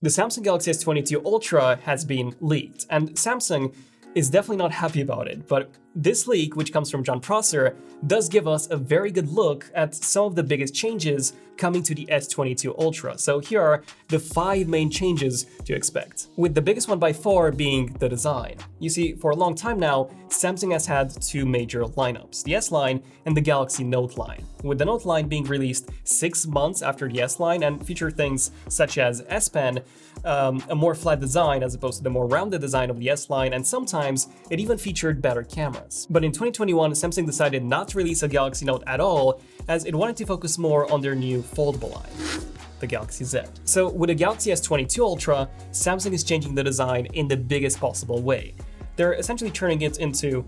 The Samsung Galaxy S22 Ultra has been leaked, and Samsung is definitely not happy about it, but this leak, which comes from John Prosser, does give us a very good look at some of the biggest changes coming to the S22 Ultra. So here are the 5 main changes to expect, with the biggest one by far being the design. You see, for a long time now, Samsung has had 2 major lineups, the S line and the Galaxy Note line, with the Note line being released 6 months after the S line and feature things such as S Pen, a more flat design as opposed to the more rounded design of the S line, and sometimes it even featured better cameras. But in 2021, Samsung decided not to release a Galaxy Note at all, as it wanted to focus more on their new foldable line, the Galaxy Z. So with the Galaxy S22 Ultra, Samsung is changing the design in the biggest possible way. They're essentially turning it into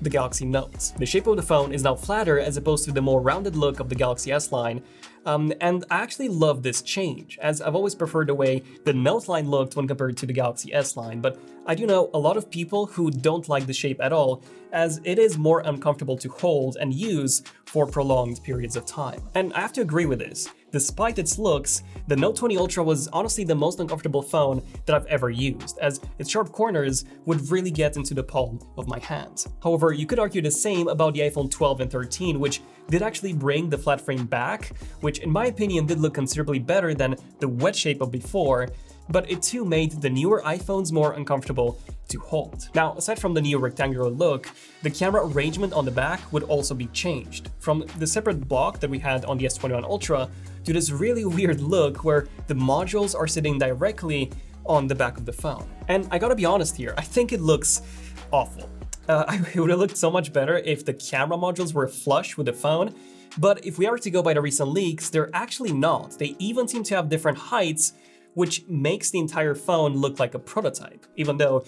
the Galaxy Note. The shape of the phone is now flatter as opposed to the more rounded look of the Galaxy S line, and I actually love this change, as I've always preferred the way the Note line looked when compared to the Galaxy S line, but I do know a lot of people who don't like the shape at all, as it is more uncomfortable to hold and use for prolonged periods of time. And I have to agree with this. Despite its looks, the Note 20 Ultra was honestly the most uncomfortable phone that I've ever used, as its sharp corners would really get into the palm of my hand. However, you could argue the same about the iPhone 12 and 13, which did actually bring the flat frame back, which in my opinion did look considerably better than the wedge shape of before, but it too made the newer iPhones more uncomfortable to hold. Now, aside from the new rectangular look, the camera arrangement on the back would also be changed, from the separate block that we had on the S21 Ultra to this really weird look where the modules are sitting directly on the back of the phone. And I gotta be honest here, I think it looks awful. It would have looked so much better if the camera modules were flush with the phone, but if we are to go by the recent leaks, they're actually not. They even seem to have different heights, which makes the entire phone look like a prototype, even though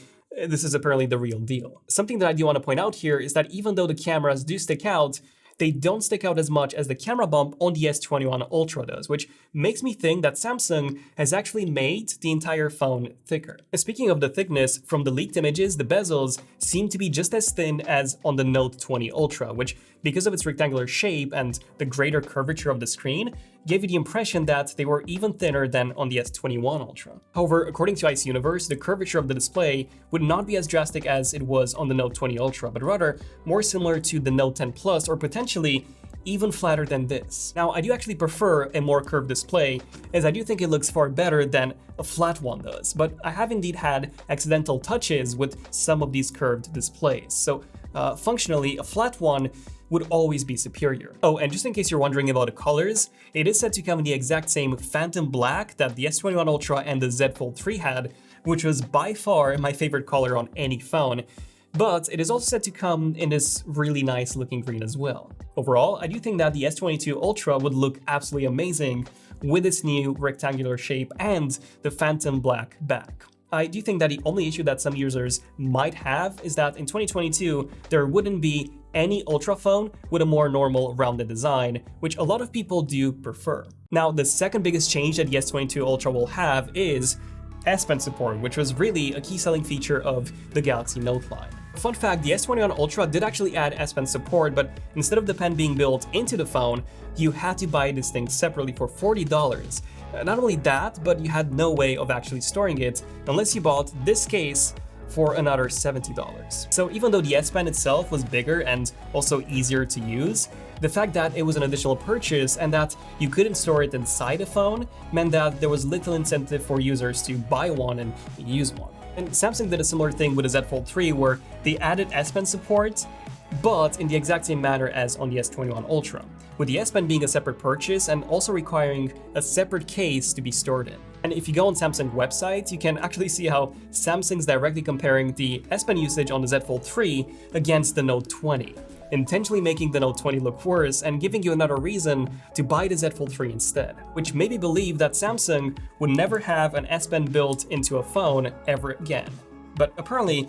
this is apparently the real deal. Something that I do want to point out here is that even though the cameras do stick out, they don't stick out as much as the camera bump on the S21 Ultra does, which makes me think that Samsung has actually made the entire phone thicker. Speaking of the thickness, from the leaked images, the bezels seem to be just as thin as on the Note 20 Ultra, which, because of its rectangular shape and the greater curvature of the screen, gave you the impression that they were even thinner than on the S21 Ultra. However, according to Ice Universe, the curvature of the display would not be as drastic as it was on the Note 20 Ultra, but rather more similar to the Note 10 Plus, or potentially even flatter than this. Now, I do actually prefer a more curved display, as I do think it looks far better than a flat one does, but I have indeed had accidental touches with some of these curved displays, so functionally, a flat one would always be superior. Oh, and just in case you're wondering about the colors, it is said to come in the exact same phantom black that the S21 Ultra and the Z Fold 3 had, which was by far my favorite color on any phone. But it is also said to come in this really nice looking green as well. Overall, I do think that the S22 Ultra would look absolutely amazing with its new rectangular shape and the phantom black back. I do think that the only issue that some users might have is that in 2022, there wouldn't be any Ultra phone with a more normal rounded design, which a lot of people do prefer. Now, the second biggest change that the S22 Ultra will have is S Pen support, which was really a key selling feature of the Galaxy Note line. Fun fact, the S21 Ultra did actually add S Pen support, but instead of the pen being built into the phone, you had to buy this thing separately for $40. Not only that, but you had no way of actually storing it unless you bought this case for another $70. So even though the S Pen itself was bigger and also easier to use, the fact that it was an additional purchase and that you couldn't store it inside the phone meant that there was little incentive for users to buy one and use one. And Samsung did a similar thing with the Z Fold 3 where they added S Pen support, but in the exact same manner as on the S21 Ultra, with the S Pen being a separate purchase and also requiring a separate case to be stored in. And if you go on Samsung's website, you can actually see how Samsung's directly comparing the S Pen usage on the Z Fold 3 against the Note 20, intentionally making the Note 20 look worse and giving you another reason to buy the Z Fold 3 instead, which made me believe that Samsung would never have an S Pen built into a phone ever again. But apparently,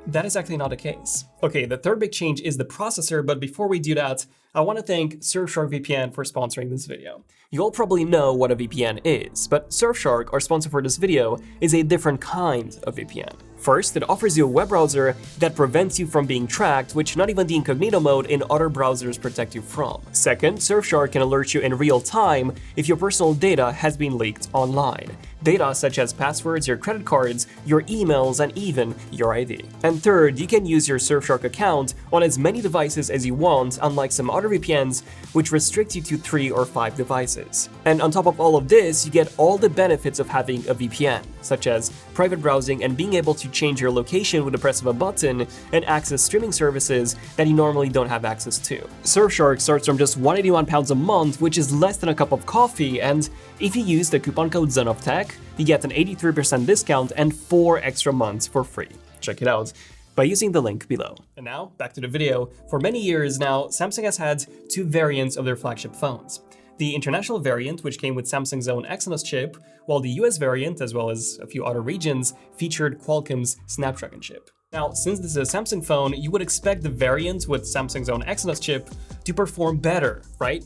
that is actually not the case. Okay, the third big change is the processor, but before we do that, I want to thank Surfshark VPN for sponsoring this video. You all probably know what a VPN is, but Surfshark, our sponsor for this video, is a different kind of VPN. First, it offers you a web browser that prevents you from being tracked, which not even the incognito mode in other browsers protect you from. Second, Surfshark can alert you in real time if your personal data has been leaked online. data such as passwords, your credit cards, your emails, and even your ID. And third, you can use your Surfshark account on as many devices as you want, unlike some other VPNs, which restrict you to 3 or 5 devices. And on top of all of this, you get all the benefits of having a VPN, such as private browsing and being able to change your location with the press of a button and access streaming services that you normally don't have access to. Surfshark starts from just £181 a month, which is less than a cup of coffee, and if you use the coupon code ZONEofTECH, you get an 83% discount and 4 extra months for free. Check it out by using the link below. And now, back to the video. For many years now, Samsung has had 2 variants of their flagship phones. The international variant, which came with Samsung's own Exynos chip, while the US variant, as well as a few other regions, featured Qualcomm's Snapdragon chip. Now, since this is a Samsung phone, you would expect the variant with Samsung's own Exynos chip to perform better, right?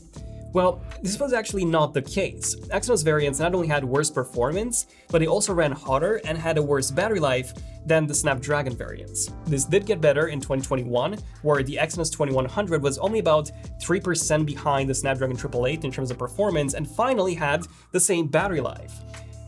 Well, this was actually not the case. Exynos variants not only had worse performance, but they also ran hotter and had a worse battery life than the Snapdragon variants. This did get better in 2021, where the Exynos 2100 was only about 3% behind the Snapdragon 888 in terms of performance and finally had the same battery life.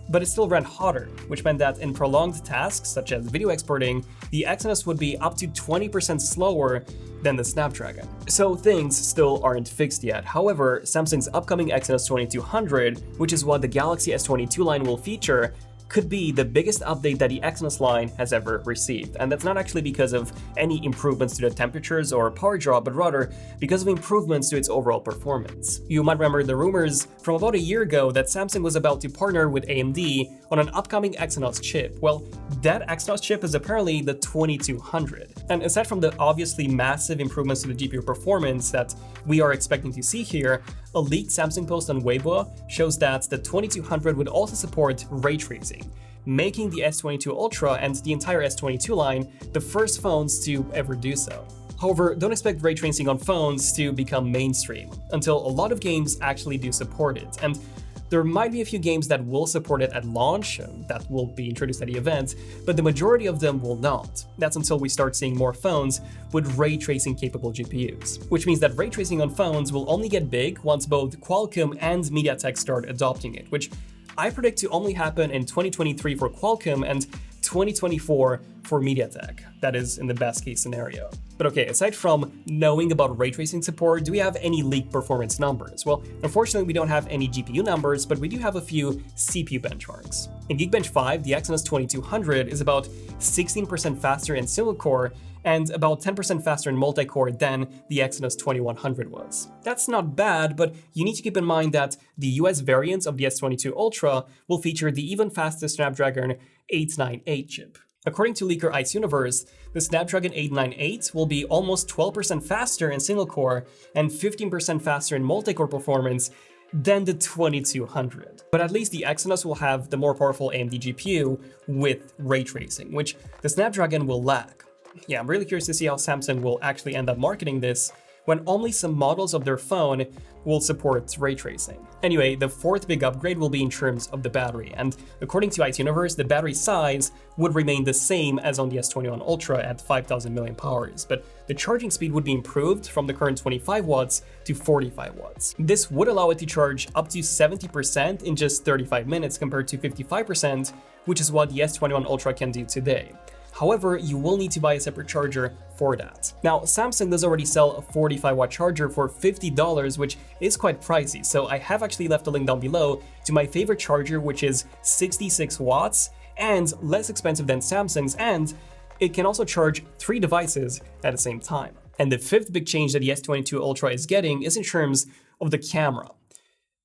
But it still ran hotter, which meant that in prolonged tasks, such as video exporting, the Exynos would be up to 20% slower than the Snapdragon. So things still aren't fixed yet. However, Samsung's upcoming Exynos 2200, which is what the Galaxy S22 line will feature, could be the biggest update that the Exynos line has ever received. And that's not actually because of any improvements to the temperatures or power draw, but rather because of improvements to its overall performance. You might remember the rumors from about a year ago that Samsung was about to partner with AMD on an upcoming Exynos chip. Well, that Exynos chip is apparently the 2200. And aside from the obviously massive improvements to the GPU performance that we are expecting to see here, a leaked Samsung post on Weibo shows that the 2200 would also support ray tracing, making the S22 Ultra and the entire S22 line the first phones to ever do so. However, don't expect ray tracing on phones to become mainstream until a lot of games actually do support it. And there might be a few games that will support it at launch, that will be introduced at the event, but the majority of them will not. That's until we start seeing more phones with ray tracing capable GPUs. Which means that ray tracing on phones will only get big once both Qualcomm and MediaTek start adopting it, which I predict to only happen in 2023 for Qualcomm and 2024 for MediaTek. That is in the best case scenario. But okay, aside from knowing about ray tracing support, do we have any leaked performance numbers? Well, unfortunately we don't have any GPU numbers, but we do have a few CPU benchmarks. In Geekbench 5, the Exynos 2200 is about 16% faster in single core and about 10% faster in multi-core than the Exynos 2100 was. That's not bad, but you need to keep in mind that the US variant of the S22 Ultra will feature the even faster Snapdragon 898 chip. According to leaker Ice Universe, the Snapdragon 898 will be almost 12% faster in single core and 15% faster in multi-core performance than the 2200. But at least the Exynos will have the more powerful AMD GPU with ray tracing, which the Snapdragon will lack. Yeah, I'm really curious to see how Samsung will actually end up marketing this when only some models of their phone will support ray tracing. Anyway, the fourth big upgrade will be in terms of the battery, and according to IT Universe, the battery size would remain the same as on the S21 Ultra at 5000 mAh, but the charging speed would be improved from the current 25 watts to 45 watts. This would allow it to charge up to 70% in just 35 minutes compared to 55%, which is what the S21 Ultra can do today. However, you will need to buy a separate charger for that. Now, Samsung does already sell a 45-watt charger for $50, which is quite pricey, so I have actually left a link down below to my favorite charger, which is 66 watts and less expensive than Samsung's, and it can also charge 3 devices at the same time. And the fifth big change that the S22 Ultra is getting is in terms of the camera,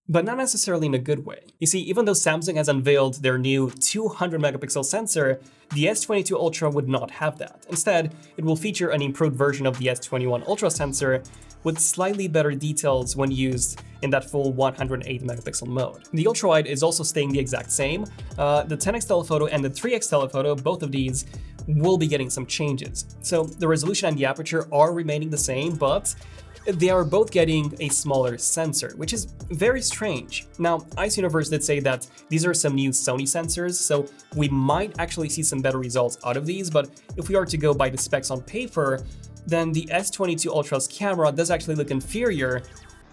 but not necessarily in a good way. You see, even though Samsung has unveiled their new 200 megapixel sensor, the S22 Ultra would not have that. Instead, it will feature an improved version of the S21 Ultra sensor with slightly better details when used in that full 108 megapixel mode. The ultrawide is also staying the exact same. The 10x telephoto and the 3x telephoto, both of these, will be getting some changes. So the resolution and the aperture are remaining the same, but they are both getting a smaller sensor, which is very strange. Now, Ice Universe did say that these are some new Sony sensors, so we might actually see some better results out of these, but if we are to go by the specs on paper, then the S22 Ultra's camera does actually look inferior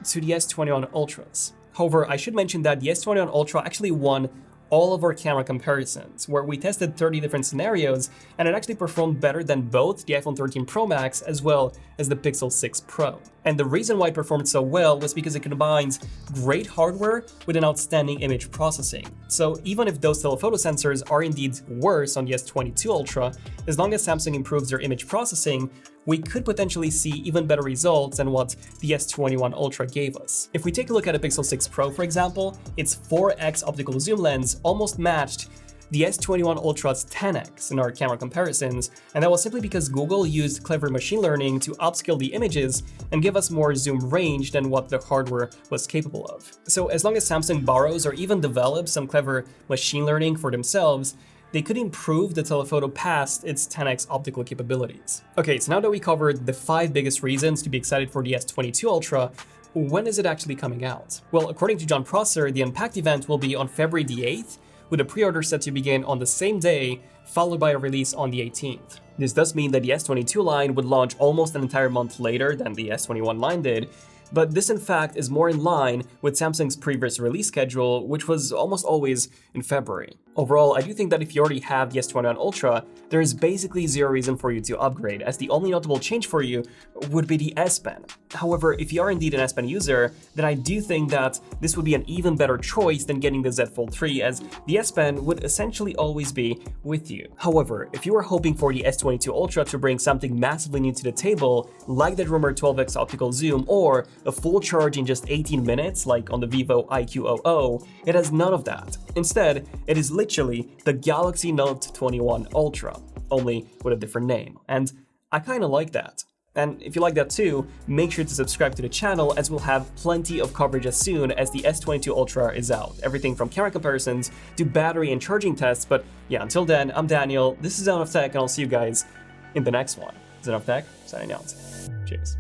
to the S21 Ultra's. However, I should mention that the S21 Ultra actually won all of our camera comparisons, where we tested 30 different scenarios, and it actually performed better than both the iPhone 13 Pro Max as well as the Pixel 6 Pro. And the reason why it performed so well was because it combines great hardware with an outstanding image processing. So even if those telephoto sensors are indeed worse on the S22 Ultra, as long as Samsung improves their image processing, we could potentially see even better results than what the S21 Ultra gave us. If we take a look at a Pixel 6 Pro, for example, its 4x optical zoom lens almost matched the S21 Ultra's 10x in our camera comparisons, and that was simply because Google used clever machine learning to upscale the images and give us more zoom range than what the hardware was capable of. So as long as Samsung borrows or even develops some clever machine learning for themselves, they could improve the telephoto past its 10x optical capabilities. Okay, so now that we covered the 5 biggest reasons to be excited for the S22 Ultra, when is it actually coming out? Well, according to Jon Prosser, the Unpacked event will be on February the 8th, with a pre-order set to begin on the same day, followed by a release on the 18th. This does mean that the S22 line would launch almost an entire month later than the S21 line did, but this in fact is more in line with Samsung's previous release schedule, which was almost always in February. Overall, I do think that if you already have the S21 Ultra, there is basically zero reason for you to upgrade, as the only notable change for you would be the S Pen. However, if you are indeed an S Pen user, then I do think that this would be an even better choice than getting the Z Fold 3, as the S Pen would essentially always be with you. However, if you are hoping for the S22 Ultra to bring something massively new to the table, like that rumored 12x optical zoom or a full charge in just 18 minutes, like on the Vivo IQ00, it has none of that. Instead, it is literally the Galaxy Note 21 Ultra, only with a different name. And I kinda like that. And if you like that too, make sure to subscribe to the channel, as we'll have plenty of coverage as soon as the S22 Ultra is out. Everything from camera comparisons to battery and charging tests. But yeah, until then, I'm Daniel, this is ZONEofTECH, and I'll see you guys in the next one. ZONEofTECH, signing out. Cheers.